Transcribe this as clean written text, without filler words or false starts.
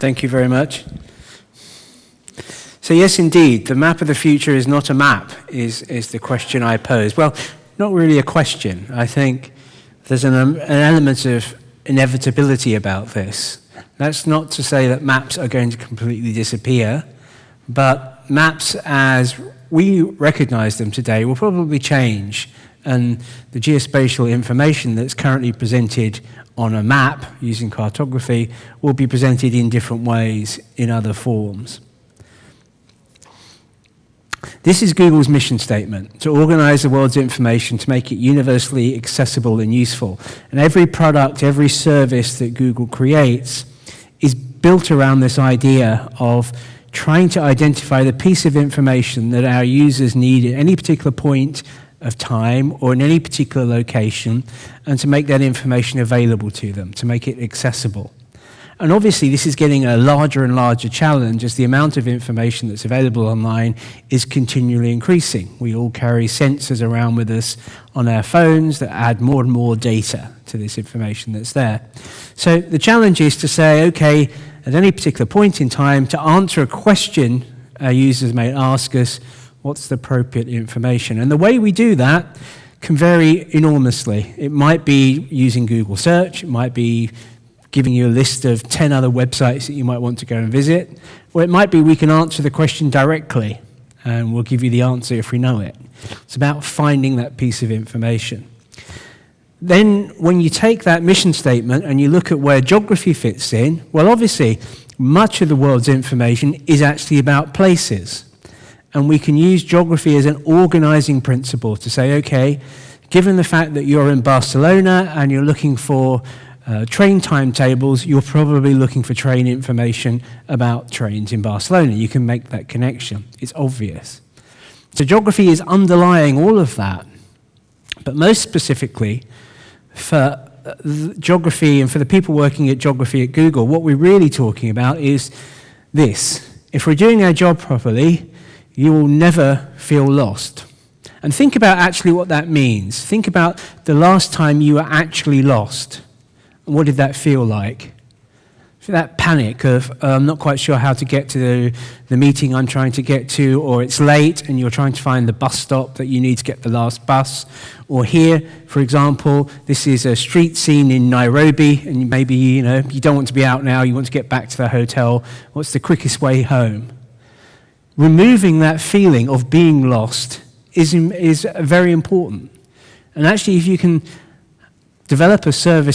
Thank you very much. So yes, indeed, the map of the future is not a map, is the question I pose. Well, not really a question. I think there's an element of inevitability about this. That's not to say that maps are going to completely disappear, but maps as we recognize them today will probably change, and the geospatial information that's currently presented on a map using cartography will be presented in different ways in other forms. This is Google's mission statement: to organize the world's information to make it universally accessible and useful. And every product, every service that Google creates is built around this idea of trying to identify the piece of information that our users need at any particular point of time or in any particular location, and to make that information available to them, to make it accessible. And obviously this is getting a larger and larger challenge as the amount of information that's available online is continually increasing. We all carry sensors around with us on our phones that add more and more data to this information that's there. So the challenge is to say, okay, at any particular point in time, to answer a question our users may ask us, what's the appropriate information? And the way we do that can vary enormously. It might be using Google search, it might be giving you a list of 10 other websites that you might want to go and visit, or it might be we can answer the question directly and we'll give you the answer if we know it. It's about finding that piece of information. Then when you take that mission statement and you look at where geography fits in, well, obviously much of the world's information is actually about places. And we can use geography as an organizing principle to say, okay, given the fact that you're in Barcelona and you're looking for train timetables, you're probably looking for train information about trains in Barcelona. You can make that connection. It's obvious. So geography is underlying all of that. But most specifically, for geography and for the people working at geography at Google, what we're really talking about is this. If we're doing our job properly, you will never feel lost. And think about actually what that means. Think about the last time you were actually lost. What did that feel like? That panic of, I'm not quite sure how to get to the meeting I'm trying to get to, or it's late and you're trying to find the bus stop that you need to get the last bus. Or here, for example, this is a street scene in Nairobi, and maybe you don't want to be out now, you want to get back to the hotel. What's the quickest way home? Removing that feeling of being lost is very important. And actually, if you can develop a service